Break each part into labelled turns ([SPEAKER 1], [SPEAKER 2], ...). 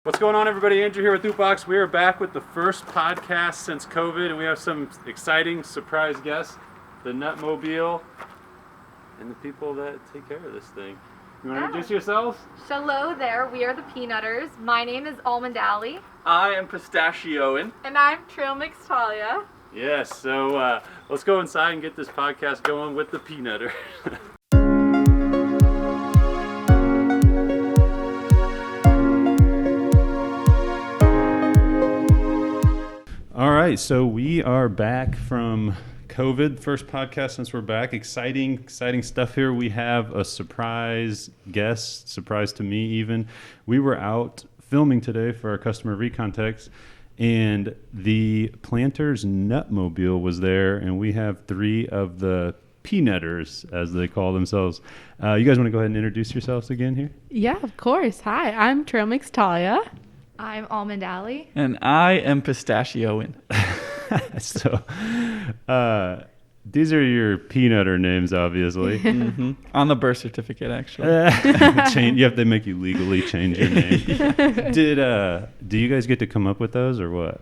[SPEAKER 1] What's going on, everybody? Andrew here with 𝗡𝘂𝘁. We are back with the first podcast since COVID, and we have some exciting surprise guests, the Nutmobile, and the people that take care of this thing. You want to introduce yourselves?
[SPEAKER 2] Hello there, we are the Peanutters. My name is Almond Ally.
[SPEAKER 3] I am PistachiOwen.
[SPEAKER 4] And I'm 𝗡𝘂𝘁𝗄𝗵 Talya.
[SPEAKER 1] Yes, so let's go inside and get this podcast going with the Peanutter. All right, so we are back from COVID, first podcast since we're back. Exciting stuff here. We have a surprise guest, surprise to me even. We were out filming today for our customer recon techs, and the Planters Nutmobile was there, and we have three of the Peanutters, as they call themselves. You guys want to go ahead and introduce yourselves again here?
[SPEAKER 4] Yeah, of course. Hi, I'm 𝗡𝘂𝘁𝗄𝗵 Talya.
[SPEAKER 2] I'm Almond Ally.
[SPEAKER 3] And I am PistachiOwen.
[SPEAKER 1] So, these are your Peanutter names, obviously.
[SPEAKER 3] Mm-hmm. On the birth certificate, actually.
[SPEAKER 1] You have to make you legally change your name. Do you guys get to come up with those or what?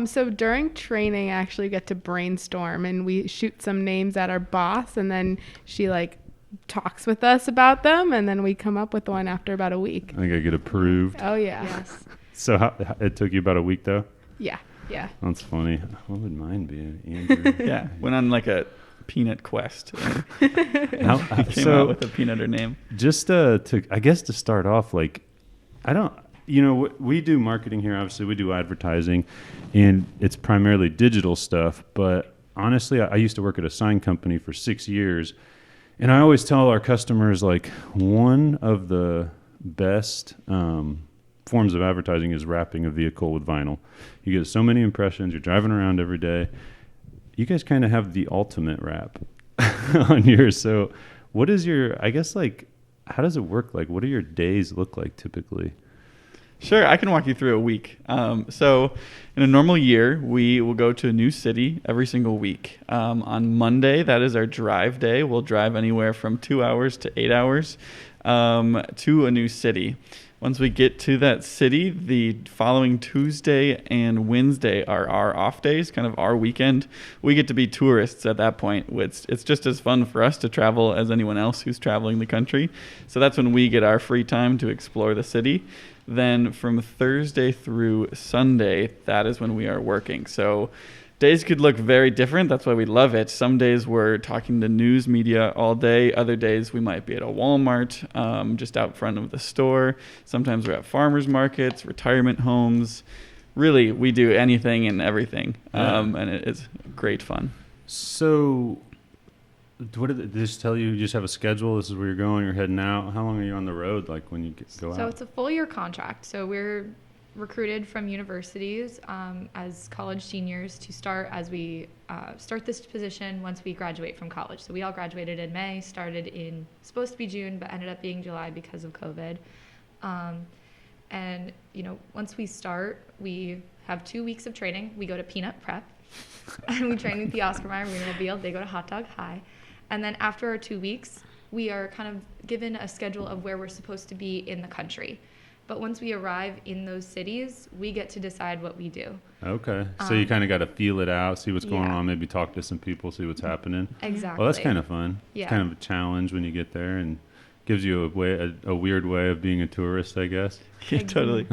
[SPEAKER 4] So during training, I actually get to brainstorm, and we shoot some names at our boss, and then she talks with us about them, and then we come up with one after about a week.
[SPEAKER 1] I think I get approved.
[SPEAKER 4] Oh yeah.
[SPEAKER 2] Yes.
[SPEAKER 1] So it took you about a week though?
[SPEAKER 4] Yeah.
[SPEAKER 1] That's funny. What would mine be, Andrew?
[SPEAKER 3] Yeah, went on a peanut quest.
[SPEAKER 1] Came
[SPEAKER 3] out with a Peanutter name.
[SPEAKER 1] Just to start off, we do marketing here. Obviously, we do advertising, and it's primarily digital stuff. But honestly, I used to work at a sign company for 6 years. And I always tell our customers, one of the best forms of advertising is wrapping a vehicle with vinyl. You get so many impressions. You're driving around every day. You guys kind of have the ultimate wrap on yours. So what is how does it work? What do your days look like typically?
[SPEAKER 3] Sure, I can walk you through a week. So in a normal year, we will go to a new city every single week. On Monday, that is our drive day. We'll drive anywhere from 2 hours to 8 hours to a new city. Once we get to that city, the following Tuesday and Wednesday are our off days, kind of our weekend. We get to be tourists at that point. It's just as fun for us to travel as anyone else who's traveling the country. So that's when we get our free time to explore the city. Then from Thursday through Sunday, that is when we are working. So days could look very different. That's why we love it. Some days we're talking to news media all day. Other days we might be at a Walmart, just out front of the store. Sometimes we're at farmers markets, retirement homes. Really, we do anything and everything. And it is great fun.
[SPEAKER 1] So what did they just tell you? You just have a schedule. This is where you're going. You're heading out. How long are you on the road? When you go out?
[SPEAKER 2] So it's a full year contract. So we're recruited from universities as college seniors to start as we start this position once we graduate from college. So we all graduated in May, started in supposed to be June, but ended up being July because of COVID. And once we start, we have 2 weeks of training. We go to peanut prep, and we train with the Oscar Mayer Nutmobile. They go to Hot Dog High. And then after our 2 weeks, we are kind of given a schedule of where we're supposed to be in the country. But once we arrive in those cities, we get to decide what we do.
[SPEAKER 1] Okay. So you kind of got to feel it out, see what's going on, maybe talk to some people, see what's happening.
[SPEAKER 2] Exactly.
[SPEAKER 1] Well, that's kind of fun.
[SPEAKER 2] Yeah.
[SPEAKER 1] It's kind of a challenge when you get there and gives you a weird way of being a tourist, I guess.
[SPEAKER 3] Yeah, totally.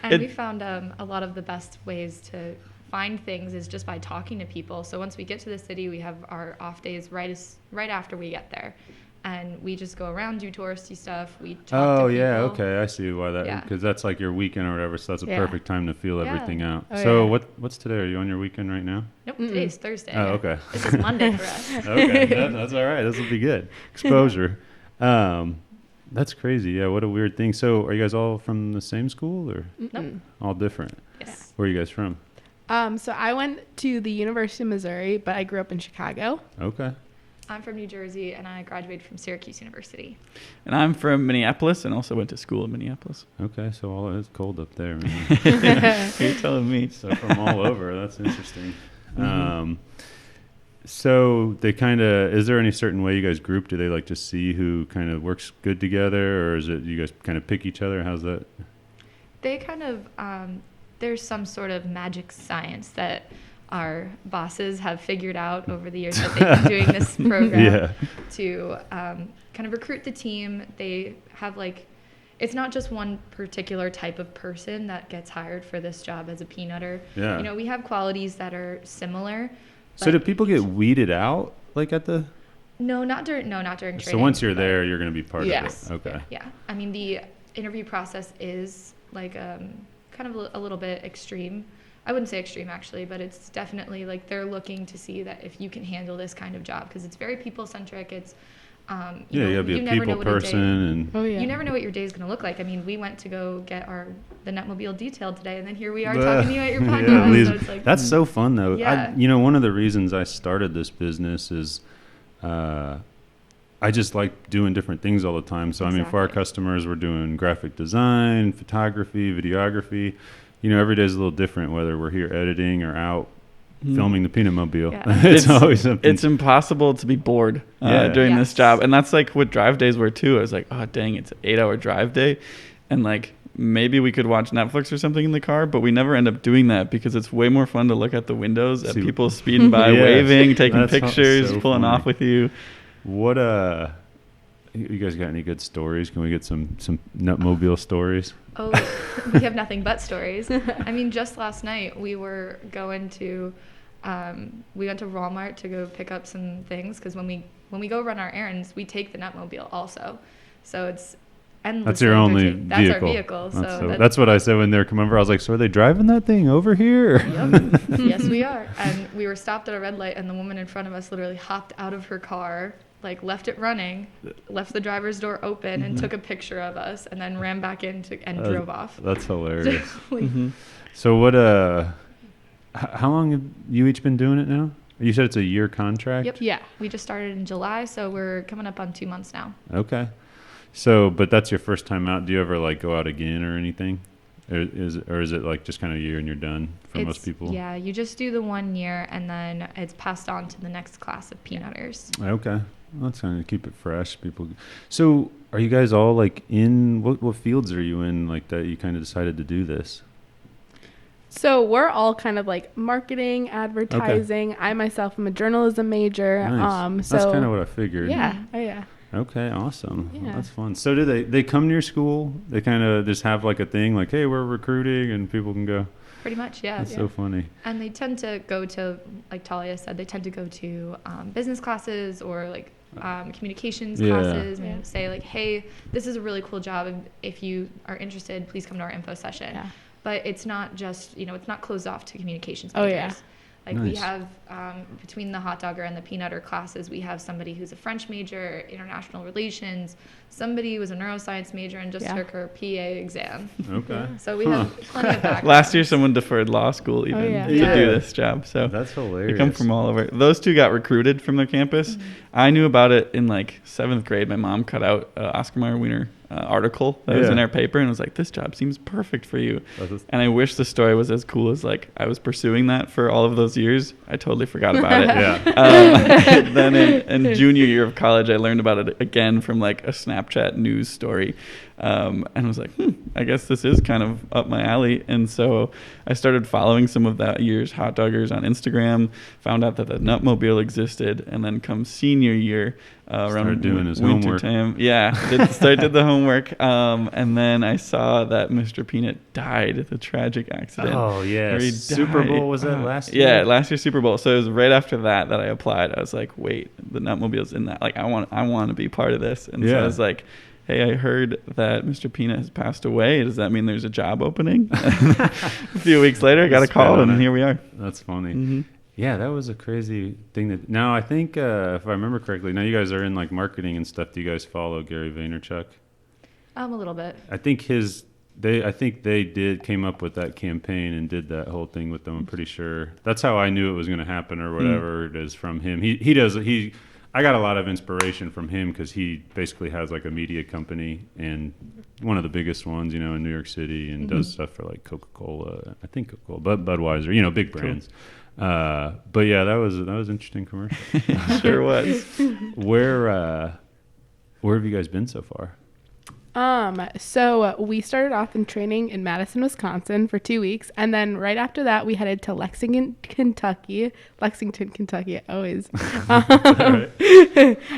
[SPEAKER 2] And we found a lot of the best ways to find things is just by talking to people. So once we get to the city, we have our off days right after we get there. And we just go around, do touristy stuff. We talk to people.
[SPEAKER 1] Oh, yeah, okay. I see why that, because that's like your weekend or whatever, so that's a perfect time to feel everything out.
[SPEAKER 4] Oh,
[SPEAKER 1] so what's today? Are you on your weekend right now?
[SPEAKER 2] Nope, today's Thursday.
[SPEAKER 1] Oh, okay.
[SPEAKER 2] This is Monday for us.
[SPEAKER 1] Okay, that's all right. This will be good. Exposure. That's crazy. Yeah, what a weird thing. So are you guys all from the same school or
[SPEAKER 2] Nope.
[SPEAKER 1] all different?
[SPEAKER 2] Yes.
[SPEAKER 1] Where are you guys from?
[SPEAKER 4] So I went to the University of Missouri, but I grew up in Chicago.
[SPEAKER 1] Okay.
[SPEAKER 2] I'm from New Jersey, and I graduated from Syracuse University.
[SPEAKER 3] And I'm from Minneapolis and also went to school in Minneapolis.
[SPEAKER 1] Okay, so it's cold up there, man.
[SPEAKER 3] You're telling me.
[SPEAKER 1] So from all over, that's interesting. So they is there any certain way you guys group? Do they just see who kind of works good together, or is it you guys kind of pick each other? How's that?
[SPEAKER 2] They kind of, there's some sort of magic science that our bosses have figured out over the years that they've been doing this program to kind of recruit the team. They have it's not just one particular type of person that gets hired for this job as a peanutter.
[SPEAKER 1] Yeah.
[SPEAKER 2] You know, we have qualities that are similar.
[SPEAKER 1] So do people get weeded out at the?
[SPEAKER 2] No, not during training.
[SPEAKER 1] So once you're there, you're going to be part of it. Okay.
[SPEAKER 2] Yeah. I mean, the interview process is kind of a little bit extreme. I wouldn't say extreme actually, but it's definitely they're looking to see that if you can handle this kind of job, because it's very people centric. It's
[SPEAKER 1] you gotta be a people person,
[SPEAKER 2] you never know what your day is going to look like. I mean, we went to go get the Nutmobile detailed today, and then here we are talking to you at your podcast. So it's
[SPEAKER 1] that's so fun though.
[SPEAKER 2] Yeah.
[SPEAKER 1] One of the reasons I started this business is I just like doing different things all the time. So I mean, for our customers, we're doing graphic design, photography, videography. Every day is a little different, whether we're here editing or out filming the Nutmobile.
[SPEAKER 2] Yeah.
[SPEAKER 1] It's always something.
[SPEAKER 3] It's impossible to be bored during this job. And that's what drive days were too. I was like, oh, dang, it's an 8-hour drive day. And maybe we could watch Netflix or something in the car, but we never end up doing that because it's way more fun to look at the windows at people speeding by, waving, taking pictures, so pulling off with you.
[SPEAKER 1] What, you guys got any good stories? Can we get some Nutmobile stories?
[SPEAKER 2] Oh, we have nothing but stories. I mean, just last night we were going to, we went to Walmart to go pick up some things because when we go run our errands, we take the Nutmobile also. So it's endless.
[SPEAKER 1] That's your only vehicle.
[SPEAKER 2] That's our vehicle.
[SPEAKER 1] That's what I said when they were coming over. I was like, so are they driving that thing over here?
[SPEAKER 2] Yep. Yes, we are. And we were stopped at a red light, and the woman in front of us literally hopped out of her car, left it running, left the driver's door open, and took a picture of us, and then ran back in and drove off.
[SPEAKER 1] That's hilarious. So what? How long have you each been doing it now? You said it's a year contract?
[SPEAKER 2] Yep. Yeah. We just started in July, so we're coming up on 2 months now.
[SPEAKER 1] Okay. So, but that's your first time out. Do you ever go out again or anything? Or is it just kind of a year and you're done for most people?
[SPEAKER 2] Yeah, you just do the 1 year and then it's passed on to the next class of peanutters.
[SPEAKER 1] Okay. Well, that's kind of keep it fresh. People. So are you guys all in, what fields are you in that you kind of decided to do this?
[SPEAKER 4] So we're all kind of marketing, advertising. Okay. I myself am a journalism major.
[SPEAKER 1] Nice.
[SPEAKER 4] So
[SPEAKER 1] that's kind of what I figured.
[SPEAKER 4] Yeah. Oh, yeah.
[SPEAKER 1] Okay, awesome.
[SPEAKER 4] Yeah.
[SPEAKER 1] Well, that's fun. So do they come to your school? They kind of just have a thing hey, we're recruiting and people can go?
[SPEAKER 2] Pretty much, yeah.
[SPEAKER 1] That's so funny.
[SPEAKER 2] And they tend to go to, like Talya said, they tend to go to business classes or communications classes and say hey, this is a really cool job. And if you are interested, please come to our info session. Yeah. But it's not just, it's not closed off to communications majors.
[SPEAKER 4] Oh, yeah.
[SPEAKER 2] Nice. We have, between the hot dogger and the peanutter classes, we have somebody who's a French major, international relations, somebody who was a neuroscience major and just took her PA exam.
[SPEAKER 1] Okay.
[SPEAKER 2] So we have plenty of backgrounds.
[SPEAKER 3] Last year, someone deferred law school even to do this job. So
[SPEAKER 1] that's hilarious.
[SPEAKER 3] They come from all over. Those two got recruited from their campus. Mm-hmm. I knew about it in 7th grade. My mom cut out Oscar Mayer Wiener article that was in our paper and was like, this job seems perfect for you. And I wish the story was as cool as I was pursuing that for all of those years. I totally forgot about it. Then in junior year of college, I learned about it again from a Snapchat news story. And I was like, I guess this is kind of up my alley. And so I started following some of that year's hot doggers on Instagram, found out that the Nutmobile existed, and then come senior year, around
[SPEAKER 1] doing his
[SPEAKER 3] winter
[SPEAKER 1] homework.
[SPEAKER 3] Time. Yeah, did the homework. And then I saw that Mr. Peanut died at the tragic accident.
[SPEAKER 1] Oh, yeah. Super Bowl, was that last year?
[SPEAKER 3] Yeah, last year's Super Bowl. So it was right after that I applied. I was like, wait, the Nutmobile's in that. I want to be part of this. And so I was like, hey, I heard that Mr. Peanut has passed away. Does that mean there's a job opening? A few weeks later, I got a call, and here we are.
[SPEAKER 1] That's funny.
[SPEAKER 3] Mm-hmm.
[SPEAKER 1] Yeah, that was a crazy thing. Now, I think, if I remember correctly, now you guys are in marketing and stuff. Do you guys follow Gary Vaynerchuk?
[SPEAKER 2] A little bit.
[SPEAKER 1] I think they came up with that campaign and did that whole thing with them. I'm pretty sure. That's how I knew it was going to happen or whatever it is from him. I got a lot of inspiration from him because he basically has a media company and one of the biggest ones, in New York City and does stuff for Coca-Cola, I think Coca-Cola, Budweiser, big brands. Cool. But yeah, that was an interesting commercial.
[SPEAKER 3] Sure was.
[SPEAKER 1] Where have you guys been so far?
[SPEAKER 4] So we started off in training in Madison, Wisconsin for 2 weeks. And then right after that, we headed to Lexington, Kentucky, always.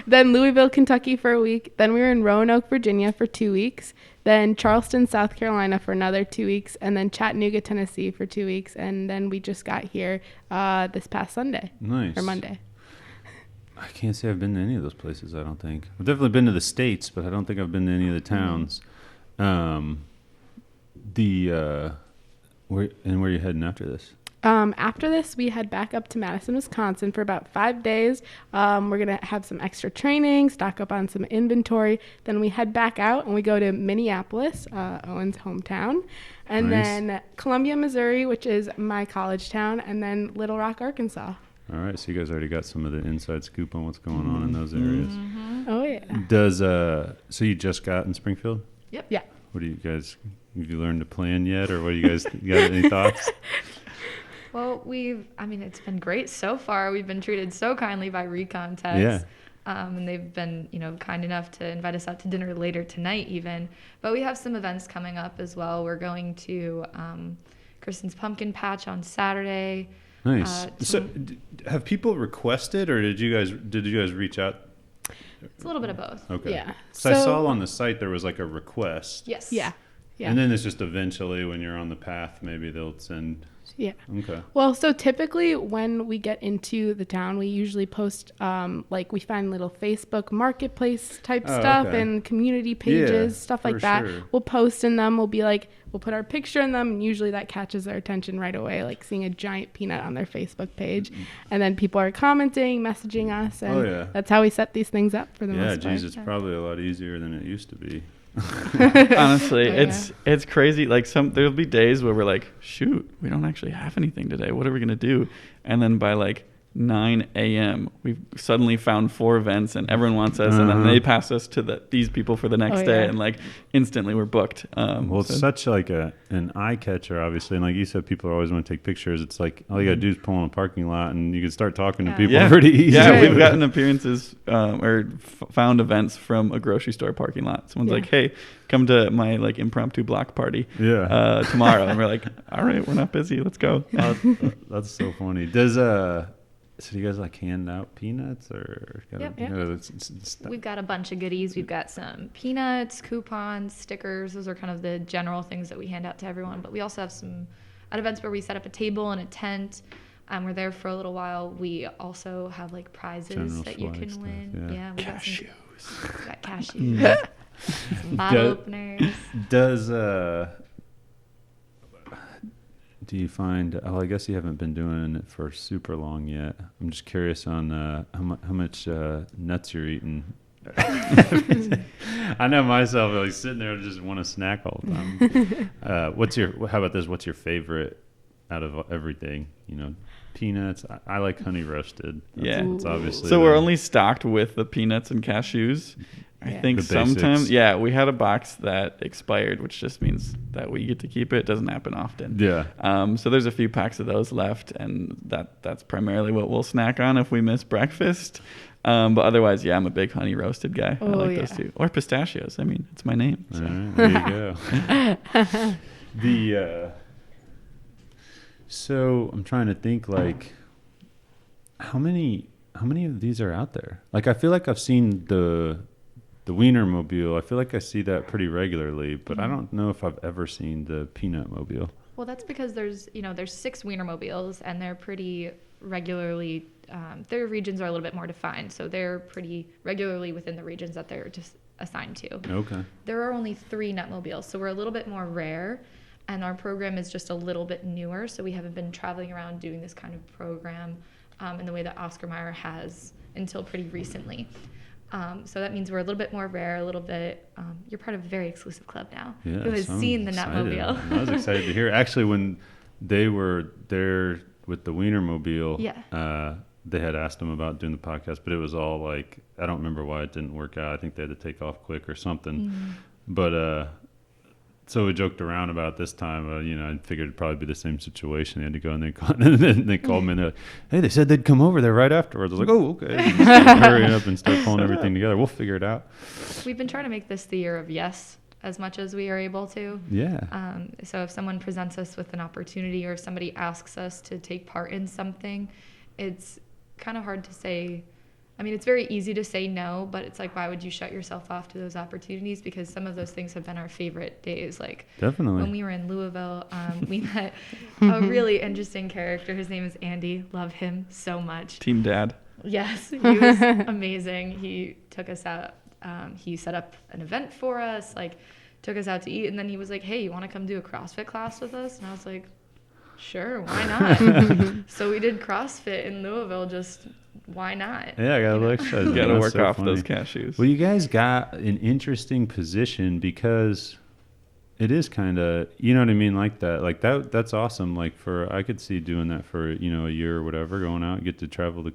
[SPEAKER 4] Then Louisville, Kentucky for a week. Then we were in Roanoke, Virginia for 2 weeks. Then Charleston, South Carolina for another 2 weeks. And then Chattanooga, Tennessee for 2 weeks. And then we just got here this past Sunday.
[SPEAKER 1] Nice.
[SPEAKER 4] Or Monday.
[SPEAKER 1] I can't say I've been to any of those places, I don't think. I've definitely been to the States, but I don't think I've been to any of the towns. Where are you heading after this?
[SPEAKER 4] After this, we head back up to Madison, Wisconsin for about 5 days. We're going to have some extra training, stock up on some inventory. Then we head back out and we go to Minneapolis, Owen's hometown. And
[SPEAKER 1] Nice.
[SPEAKER 4] then Columbia, Missouri, which is my college town. And then Little Rock, Arkansas.
[SPEAKER 1] All right, so you guys already got some of the inside scoop on what's going on in those areas.
[SPEAKER 4] Oh, yeah.
[SPEAKER 1] So you just got in Springfield?
[SPEAKER 2] Yep.
[SPEAKER 4] Yeah.
[SPEAKER 1] What do you guys, have you learned to plan yet, or what do you guys, you got any thoughts?
[SPEAKER 2] Well, it's been great so far. We've been treated so kindly by recon techs.
[SPEAKER 1] Yeah.
[SPEAKER 2] And they've been, kind enough to invite us out to dinner later tonight even. But we have some events coming up as well. We're going to Kristen's Pumpkin Patch on Saturday.
[SPEAKER 1] Nice. Have people requested, or did you guys reach out?
[SPEAKER 2] It's a little bit of both.
[SPEAKER 1] Okay.
[SPEAKER 4] Yeah.
[SPEAKER 1] So I saw on the site there was like a request.
[SPEAKER 2] Yes.
[SPEAKER 4] Yeah. Yeah.
[SPEAKER 1] And then it's just eventually when you're on the path, maybe they'll send.
[SPEAKER 4] Yeah.
[SPEAKER 1] Okay.
[SPEAKER 4] Well, so typically when we get into the town, we usually post, we find little Facebook marketplace type stuff
[SPEAKER 1] okay.
[SPEAKER 4] and community pages, stuff like
[SPEAKER 1] for
[SPEAKER 4] that.
[SPEAKER 1] sure.
[SPEAKER 4] We'll post in them. We'll put our picture in them, and usually that catches their attention right away, like seeing a giant peanut on their Facebook page. And then people are commenting, messaging us, and that's how we set these things up for the most part.
[SPEAKER 1] Yeah, geez, it's probably a lot easier than it used to be.
[SPEAKER 3] Honestly,
[SPEAKER 4] Oh,
[SPEAKER 3] it's crazy. Like there'll be days where we're like, shoot, we don't actually have anything today. What are we gonna do? And then by like 9 a.m. we've suddenly found 4 events and everyone wants us, and then they pass us to these people for the next day, and like instantly we're booked.
[SPEAKER 1] Well, it's such like an eye catcher, obviously, and like you said, people always want to take pictures. It's like all you gotta do is pull in a parking lot, and you can start talking to people pretty easy.
[SPEAKER 3] Yeah, we've gotten appearances or found events from a grocery store parking lot. Someone's like, "Hey, come to my like impromptu block party tomorrow," and we're like, "All right, we're not busy. Let's go."
[SPEAKER 1] That's so funny. So do you guys like hand out peanuts or?
[SPEAKER 2] Yep. We've got a bunch of goodies. We've got some peanuts, coupons, stickers. Those are kind of the general things that we hand out to everyone. But we also have some at events where we set up a table and a tent. We're there for a little while. We also have like prizes
[SPEAKER 1] General
[SPEAKER 2] that you can
[SPEAKER 1] stuff,
[SPEAKER 2] win.
[SPEAKER 1] yeah.
[SPEAKER 2] We
[SPEAKER 3] Cashews.
[SPEAKER 2] got cashews. Bottle openers.
[SPEAKER 1] Do you find? Oh, I guess you haven't been doing it for super long yet. I'm just curious on how much nuts you're eating. I know myself, like sitting there, just want to snack all the time. How about this? What's your favorite out of everything? Peanuts. I like honey roasted. It's obviously.
[SPEAKER 3] So we're only stocked with the peanuts and cashews. I think
[SPEAKER 1] The
[SPEAKER 3] sometimes,
[SPEAKER 1] basics.
[SPEAKER 3] we had a box that expired, which just means that we get to keep it. It doesn't happen often.
[SPEAKER 1] Yeah.
[SPEAKER 3] So there's a few packs of those left, and that's primarily what we'll snack on if we miss breakfast. But otherwise, I'm a big honey roasted guy. I like those too. Or pistachios. I mean, it's my name. So.
[SPEAKER 1] All right, there you go. So I'm trying to think, like, how many of these are out there? Like, I feel like I've seen the Wienermobile. I feel like I see that pretty regularly, but I don't know if I've ever seen the Peanutmobile.
[SPEAKER 2] Well, that's because there's 6 Wienermobiles, and they're pretty regularly, their regions are a little bit more defined, so they're pretty regularly within the regions that they're just assigned to.
[SPEAKER 1] Okay.
[SPEAKER 2] There are only 3 Nutmobiles, so we're a little bit more rare, and our program is just a little bit newer, so we haven't been traveling around doing this kind of program in the way that Oscar Mayer has until pretty recently. So that means we're a little bit more rare, a little bit. You're part of a very exclusive club now.
[SPEAKER 1] Yeah,
[SPEAKER 2] who has seen the Nutmobile.
[SPEAKER 1] I was excited to hear. Actually, when they were there with the Wienermobile, they had asked them about doing the podcast, but it was all like, I don't remember why it didn't work out. I think they had to take off quick or something. But so we joked around about this time. I figured it'd probably be the same situation. They had to go, and they called me, and they're like, "Hey, they said they'd come over there right afterwards." I was like, "Oh, okay." Hurry up and start pulling everything together. We'll figure it out.
[SPEAKER 2] We've been trying to make this the year of yes as much as we are able to.
[SPEAKER 1] Yeah.
[SPEAKER 2] So if someone presents us with an opportunity, or if somebody asks us to take part in something, it's kind of hard to say. I mean, it's very easy to say no, but it's like, why would you shut yourself off to those opportunities? Because some of those things have been our favorite days. Like,
[SPEAKER 1] Definitely.
[SPEAKER 2] when we were in Louisville, we met a really interesting character. His name is Andy. Love him so much.
[SPEAKER 3] Team Dad.
[SPEAKER 2] Yes, he was amazing. He took us out. He set up an event for us, like took us out to eat. And then he was like, hey, you want to come do a CrossFit class with us? And I was like, sure, why not? So we did CrossFit in Louisville, just why not?
[SPEAKER 1] Yeah, I got a little exercise.
[SPEAKER 3] You got to
[SPEAKER 1] That's
[SPEAKER 3] work
[SPEAKER 1] so
[SPEAKER 3] off
[SPEAKER 1] funny.
[SPEAKER 3] those cashews.
[SPEAKER 1] Well, you guys got an interesting position because it is kind of, you know what I mean, like that. Like that's awesome. Like I could see doing that for, a year or whatever, going out and get to travel.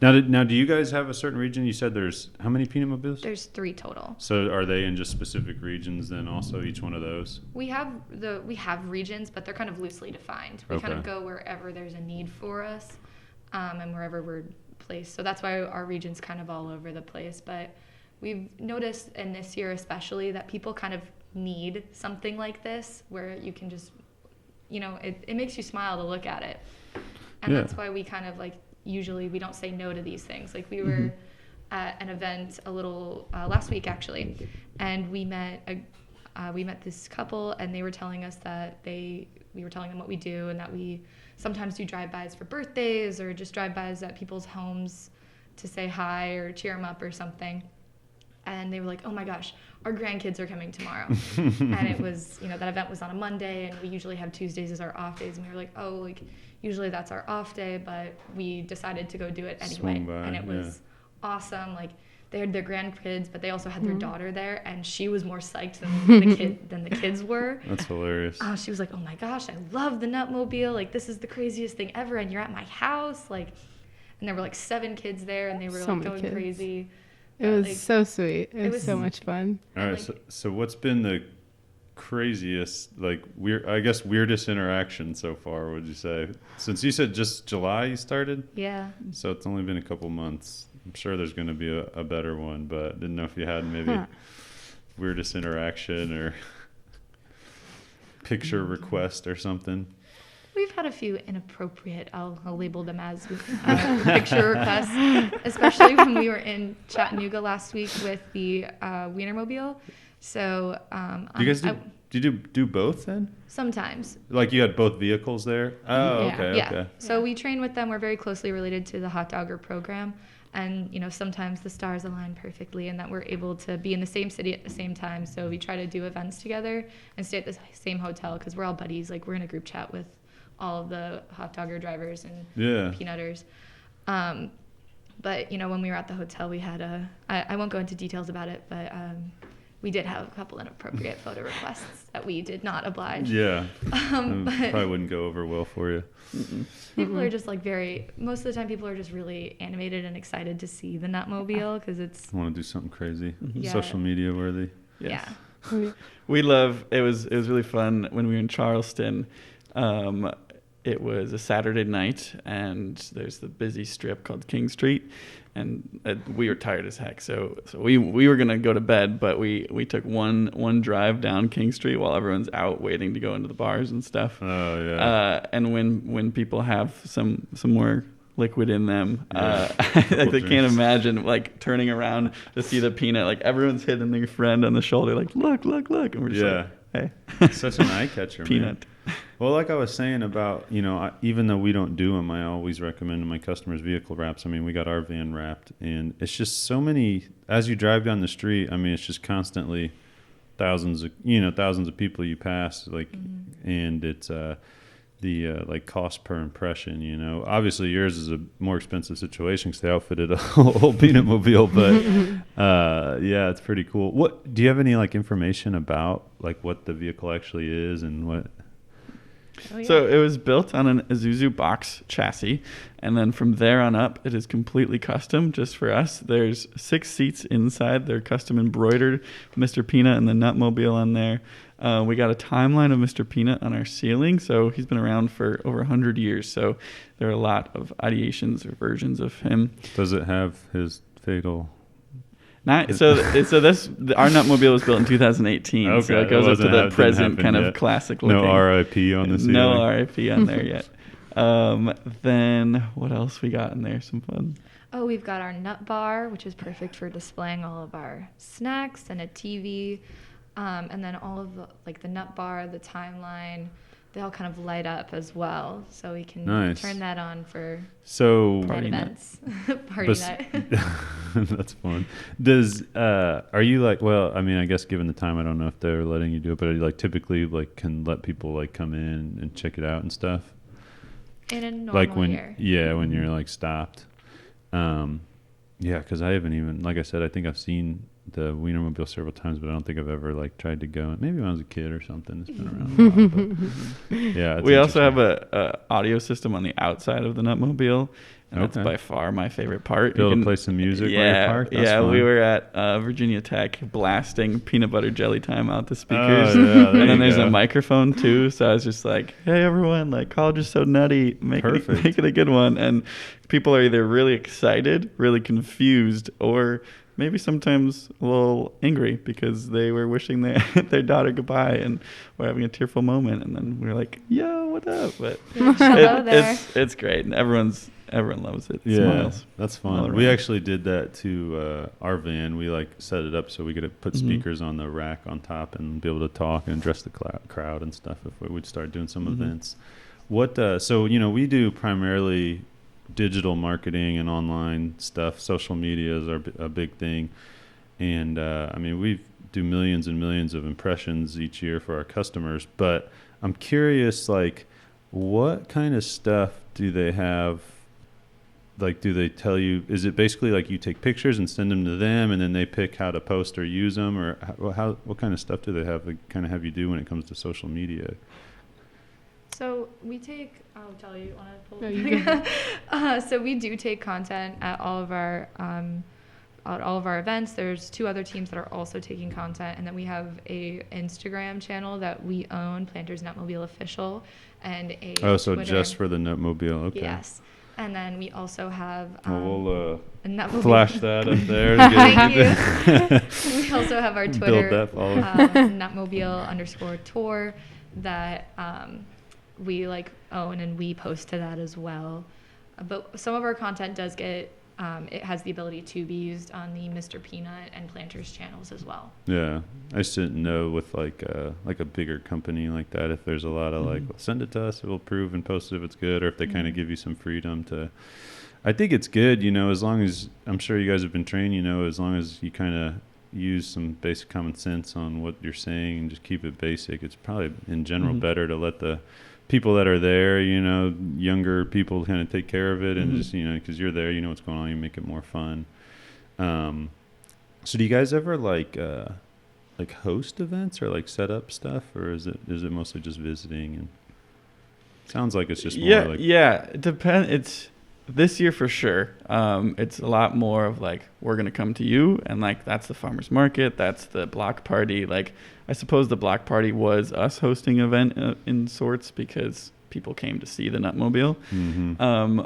[SPEAKER 1] Now, do you guys have a certain region? You said there's how many peanut mobiles?
[SPEAKER 2] There's 3 total.
[SPEAKER 1] So are they in just specific regions then also, each one of those?
[SPEAKER 2] We have regions, but they're kind of loosely defined. We kind of go wherever there's a need for us, and wherever we're placed. So that's why our region's kind of all over the place. But we've noticed in this year especially that people kind of need something like this where you can just, it makes you smile to look at it. And that's why we kind of like, usually we don't say no to these things. Like we were at an event a little last week actually, and we met this couple, and they were telling us that we were telling them what we do, and that we sometimes do drive-bys for birthdays or just drive-bys at people's homes to say hi or cheer them up or something. And they were like, oh my gosh, our grandkids are coming tomorrow. And it was, that event was on a Monday, and we usually have Tuesdays as our off days. And we were like, oh, like usually that's our off day, but we decided to go do it anyway. And it was awesome. Like they had their grandkids, but they also had their daughter there, and she was more psyched than the kids were.
[SPEAKER 1] That's hilarious.
[SPEAKER 2] She was like, oh my gosh, I love the Nutmobile. Like this is the craziest thing ever, and you're at my house. Like, and there were like 7 kids there, and they were like going crazy.
[SPEAKER 4] It was so sweet. It was so much fun.
[SPEAKER 1] All right. So what's been the craziest, like weirdest interaction so far, would you say? Since you said just July you started?
[SPEAKER 2] Yeah.
[SPEAKER 1] So it's only been a couple months. I'm sure there's going to be a better one, but didn't know if you had maybe weirdest interaction or picture request or something.
[SPEAKER 2] We've had a few inappropriate, I'll label them as picture requests, especially when we were in Chattanooga last week with the Wienermobile. So,
[SPEAKER 1] do you guys do both then?
[SPEAKER 2] Sometimes.
[SPEAKER 1] Like you had both vehicles there? Oh,
[SPEAKER 2] yeah.
[SPEAKER 1] okay.
[SPEAKER 2] Yeah.
[SPEAKER 1] Okay.
[SPEAKER 2] So we train with them. We're very closely related to the Hot Dogger program. And, sometimes the stars align perfectly and that we're able to be in the same city at the same time. So we try to do events together and stay at the same hotel because we're all buddies. Like we're in a group chat with all of the hot dogger drivers and peanutters. But, when we were at the hotel, we had I won't go into details about it, but we did have a couple inappropriate photo requests that we did not oblige.
[SPEAKER 1] Yeah.
[SPEAKER 2] But
[SPEAKER 1] probably wouldn't go over well for you.
[SPEAKER 2] People are just like most of the time people are just really animated and excited to see the Nutmobile because it's...
[SPEAKER 1] I want to do something crazy,
[SPEAKER 2] Yeah.
[SPEAKER 1] social media worthy.
[SPEAKER 3] Yes.
[SPEAKER 2] Yeah.
[SPEAKER 3] We love, it was really fun when we were in Charleston. It was a Saturday night, and there's the busy strip called King Street, and we were tired as heck. So we were gonna go to bed, but we took one drive down King Street while everyone's out waiting to go into the bars and stuff.
[SPEAKER 1] Oh yeah.
[SPEAKER 3] And when people have some more liquid in them,
[SPEAKER 1] Yeah.
[SPEAKER 3] they can't imagine like turning around to see the peanut. Like everyone's hitting their friend on the shoulder, like look, and we're just like, hey,
[SPEAKER 1] such an eye catcher,
[SPEAKER 3] peanut.
[SPEAKER 1] Man. Well, like I was saying about, even though we don't do them, I always recommend my customers vehicle wraps. I mean, we got our van wrapped, and it's just so many, as you drive down the street, I mean, it's just constantly thousands of people you pass, like, and it's the cost per impression, obviously yours is a more expensive situation because they outfitted a whole peanut mobile, but yeah, it's pretty cool. What do you have any information about what the vehicle actually is and what?
[SPEAKER 2] Oh, yeah.
[SPEAKER 3] So it was built on an Isuzu box chassis, and then from there on up, it is completely custom just for us. There's 6 seats inside. They're custom embroidered, Mr. Peanut and the Nutmobile on there. We got a timeline of Mr. Peanut on our ceiling, so he's been around for over 100 years. So there are a lot of ideations or versions of him.
[SPEAKER 1] Does it have his fatal?
[SPEAKER 3] Not so. Our Nutmobile was built in 2018,
[SPEAKER 1] Okay,
[SPEAKER 3] so it goes up to the
[SPEAKER 1] didn't
[SPEAKER 3] present
[SPEAKER 1] happen
[SPEAKER 3] kind of
[SPEAKER 1] yet.
[SPEAKER 3] classic looking.
[SPEAKER 1] No RIP on the ceiling.
[SPEAKER 3] No RIP on there yet. Then what else we got in there? Some fun.
[SPEAKER 2] Oh, we've got our nut bar, which is perfect for displaying all of our snacks, and a TV, and then all of the nut bar, the timeline, they all kind of light up as well, so we can
[SPEAKER 1] Nice.
[SPEAKER 2] turn that on for
[SPEAKER 1] So
[SPEAKER 3] Party nut.
[SPEAKER 2] events. Party nut.
[SPEAKER 1] That's fun. Are you like, well, I mean, I guess given the time, I don't know if they're letting you do it, but are you like typically like can let people like come in and check it out and stuff?
[SPEAKER 2] In a normal
[SPEAKER 1] Like when,
[SPEAKER 2] year.
[SPEAKER 1] yeah, when you're like stopped. Yeah, because I haven't even, like I said, I think I've seen the Wienermobile several times, but I don't think I've ever like tried to go. Maybe when I was a kid or something. It's been around a while, but yeah. It's
[SPEAKER 3] We also have
[SPEAKER 1] interesting.
[SPEAKER 3] a audio system on the outside of the Nutmobile, and that's
[SPEAKER 1] Okay.
[SPEAKER 3] by far my favorite part.
[SPEAKER 1] Be able
[SPEAKER 3] You
[SPEAKER 1] to
[SPEAKER 3] can-
[SPEAKER 1] play some music while
[SPEAKER 3] Yeah,
[SPEAKER 1] you're parked? That's
[SPEAKER 3] yeah.
[SPEAKER 1] fun.
[SPEAKER 3] We were at Virginia Tech blasting peanut butter jelly time out the speakers,
[SPEAKER 1] Oh, yeah, there
[SPEAKER 3] and then
[SPEAKER 1] you
[SPEAKER 3] there's
[SPEAKER 1] go.
[SPEAKER 3] a microphone too. So I was just like, "Hey everyone, like college is so nutty, make
[SPEAKER 1] Perfect.
[SPEAKER 3] it a good one." And people are either really excited, really confused, or maybe sometimes a little angry because they were wishing their daughter goodbye and were having a tearful moment. And then we were like, "Yo, what up?" But
[SPEAKER 2] Hello there.
[SPEAKER 3] it's great, and everyone loves it.
[SPEAKER 1] Yeah,
[SPEAKER 3] Smiles.
[SPEAKER 1] that's
[SPEAKER 3] all
[SPEAKER 1] fun. We
[SPEAKER 3] around.
[SPEAKER 1] actually did that to our van. We like set it up so we could put
[SPEAKER 3] Mhm.
[SPEAKER 1] speakers on the rack on top and be able to talk and address the crowd and stuff if we would start doing some
[SPEAKER 3] Mhm.
[SPEAKER 1] events. What so we do primarily digital marketing and online stuff. Social media is a big thing, and I mean we do millions and millions of impressions each year for our customers. But I'm curious, like, what kind of stuff do they have? Like, do they tell you, is it basically like you take pictures and send them to them and then they pick how to post or use them, or what kind of stuff do they have to kind of have you do when it comes to social media?
[SPEAKER 2] So we take, I'll tell you, want to pull
[SPEAKER 4] No, you go.
[SPEAKER 2] So we do take content at all of our events. There's 2 other teams that are also taking content, and then we have a Instagram channel that we own, Planters Nutmobile Official, and a
[SPEAKER 1] Oh, so
[SPEAKER 2] Twitter.
[SPEAKER 1] just for the Nutmobile, okay.
[SPEAKER 2] Yes. And then we also have
[SPEAKER 1] Well, we'll
[SPEAKER 2] a Nutmobile.
[SPEAKER 1] flash that up there.
[SPEAKER 2] Thank you. We also have our
[SPEAKER 1] Build
[SPEAKER 2] Twitter,
[SPEAKER 1] that following.
[SPEAKER 2] Nutmobile_tour, that we like own, and we post to that as well. But some of our content does get, it has the ability to be used on the Mr. Peanut and Planters channels as well.
[SPEAKER 1] Yeah, I just didn't know with like a bigger company like that if there's a lot of like,
[SPEAKER 3] Mhm.
[SPEAKER 1] well, send it to us, we'll approve and post it if it's good, or if they kind of
[SPEAKER 2] Mhm.
[SPEAKER 1] give you some freedom to. I think it's good, as long as I'm sure you guys have been trained, as long as you kind of use some basic common sense on what you're saying and just keep it basic. It's probably in general
[SPEAKER 3] Mhm.
[SPEAKER 1] better to let the people that are there, younger people kind of take care of it and
[SPEAKER 3] Mhm.
[SPEAKER 1] just, because you're there, what's going on, you make it more fun. So do you guys ever like host events or like set up stuff, or is it mostly just visiting? And sounds like it's just more
[SPEAKER 3] It depends. It's this year for sure. It's a lot more of like, we're gonna come to you, and like that's the farmers market, that's the block party. Like, I suppose the block party was us hosting an event in sorts because people came to see the Nutmobile.
[SPEAKER 1] Mm-hmm.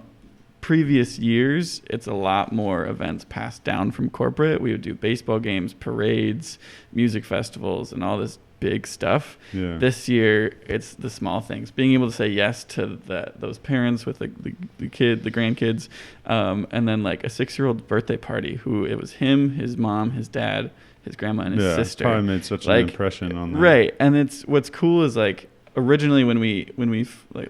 [SPEAKER 3] Previous years, it's a lot more events passed down from corporate. We would do baseball games, parades, music festivals, and all this big stuff.
[SPEAKER 1] Yeah.
[SPEAKER 3] This year, it's the small things. Being able to say yes to those parents with the grandkids, and then like a 6-year-old birthday party. Who it was him, his mom, his dad, his grandma, and his
[SPEAKER 1] It's
[SPEAKER 3] sister.
[SPEAKER 1] probably made such an
[SPEAKER 3] Like,
[SPEAKER 1] impression on that.
[SPEAKER 3] Right, and it's what's cool is like originally when we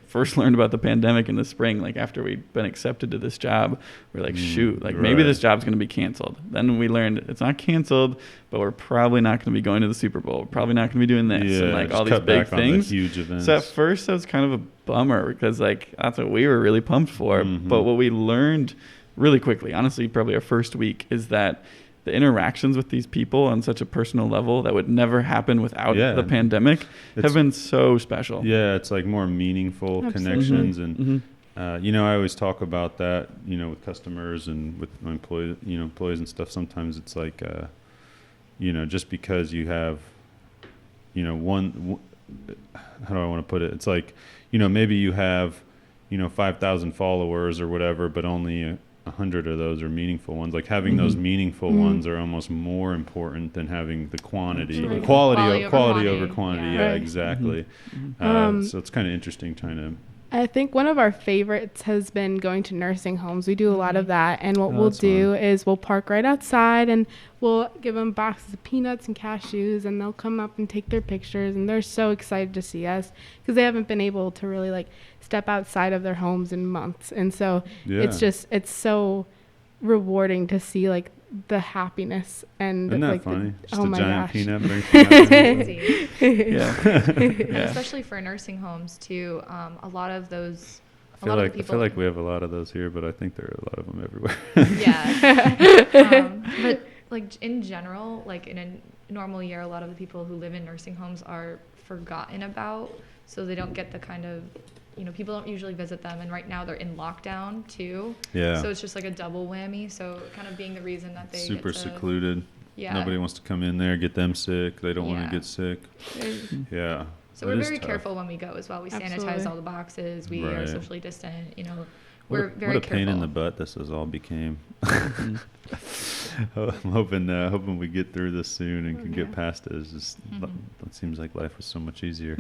[SPEAKER 3] first learned about the pandemic in the spring, like after we'd been accepted to this job, we're like, shoot, like maybe
[SPEAKER 1] right.
[SPEAKER 3] this job's going to be canceled. Then we learned it's not canceled, but we're probably not going to be going to the Super Bowl. We're probably not going to be doing this,
[SPEAKER 1] Yeah,
[SPEAKER 3] and like
[SPEAKER 1] just
[SPEAKER 3] all these
[SPEAKER 1] cut
[SPEAKER 3] big
[SPEAKER 1] back on the
[SPEAKER 3] things.
[SPEAKER 1] huge events.
[SPEAKER 3] So at first, that was kind of a bummer because like that's what we were really pumped for.
[SPEAKER 1] Mhm.
[SPEAKER 3] But what we learned really quickly, honestly, probably our first week, is that the interactions with these people on such a personal level that would never happen without
[SPEAKER 1] Yeah.
[SPEAKER 3] the pandemic
[SPEAKER 1] It's-
[SPEAKER 3] have been so special.
[SPEAKER 1] Yeah, it's like more meaningful
[SPEAKER 4] Absolutely.
[SPEAKER 1] connections, and
[SPEAKER 3] Mhm.
[SPEAKER 1] I always talk about that, with customers and with my employees and stuff. Sometimes it's like, just because you have, how do I want to put it? It's like, maybe you have, 5,000 followers or whatever, but only 100 of those are meaningful ones. Like having those meaningful ones are almost more important than having the quantity.
[SPEAKER 2] Absolutely.
[SPEAKER 1] Quality
[SPEAKER 2] Quality
[SPEAKER 1] over
[SPEAKER 2] over
[SPEAKER 1] quantity.
[SPEAKER 2] quantity.
[SPEAKER 1] Yeah,
[SPEAKER 4] Right.
[SPEAKER 1] exactly. So it's kind of interesting trying to.
[SPEAKER 4] I think one of our favorites has been going to nursing homes. We do a lot of that. And what
[SPEAKER 1] Oh,
[SPEAKER 4] we'll
[SPEAKER 1] that's
[SPEAKER 4] do
[SPEAKER 1] fun.
[SPEAKER 4] is we'll park right outside and we'll give them boxes of peanuts and cashews, and they'll come up and take their pictures. And they're so excited to see us because they haven't been able to really like step outside of their homes in months. And so it's so rewarding to see like the happiness and
[SPEAKER 1] Isn't that
[SPEAKER 4] like
[SPEAKER 1] funny? Just
[SPEAKER 4] oh
[SPEAKER 1] a
[SPEAKER 4] my
[SPEAKER 1] giant
[SPEAKER 4] gosh.
[SPEAKER 1] peanut. Bring peanuts.
[SPEAKER 2] Crazy.
[SPEAKER 3] Yeah.
[SPEAKER 2] And
[SPEAKER 3] Yeah.
[SPEAKER 2] especially for nursing homes too. A lot of those.
[SPEAKER 1] I feel like we have a lot of those here, but I think there are a lot of them everywhere.
[SPEAKER 2] Yeah. But like in general, like in a normal year, a lot of the people who live in nursing homes are forgotten about, so they don't get the kind of, people don't usually visit them, and right now they're in lockdown too.
[SPEAKER 1] Yeah.
[SPEAKER 2] So it's just like a double whammy. So kind of being the reason that they
[SPEAKER 1] Super
[SPEAKER 2] get to,
[SPEAKER 1] secluded.
[SPEAKER 2] Yeah.
[SPEAKER 1] Nobody wants to come in there, get them sick. They don't want
[SPEAKER 2] Yeah.
[SPEAKER 1] to get sick. Yeah.
[SPEAKER 2] So
[SPEAKER 1] It
[SPEAKER 2] we're
[SPEAKER 1] is
[SPEAKER 2] very
[SPEAKER 1] tough.
[SPEAKER 2] careful when we go as well. We sanitize
[SPEAKER 4] Absolutely.
[SPEAKER 2] all the boxes. We are
[SPEAKER 1] Right.
[SPEAKER 2] socially distant.
[SPEAKER 1] What
[SPEAKER 2] We're
[SPEAKER 1] a,
[SPEAKER 2] very
[SPEAKER 1] what a pain
[SPEAKER 2] careful.
[SPEAKER 1] in the butt this has all became. I'm hoping we get through this soon and can get past it. It's just, it seems like life was so much easier.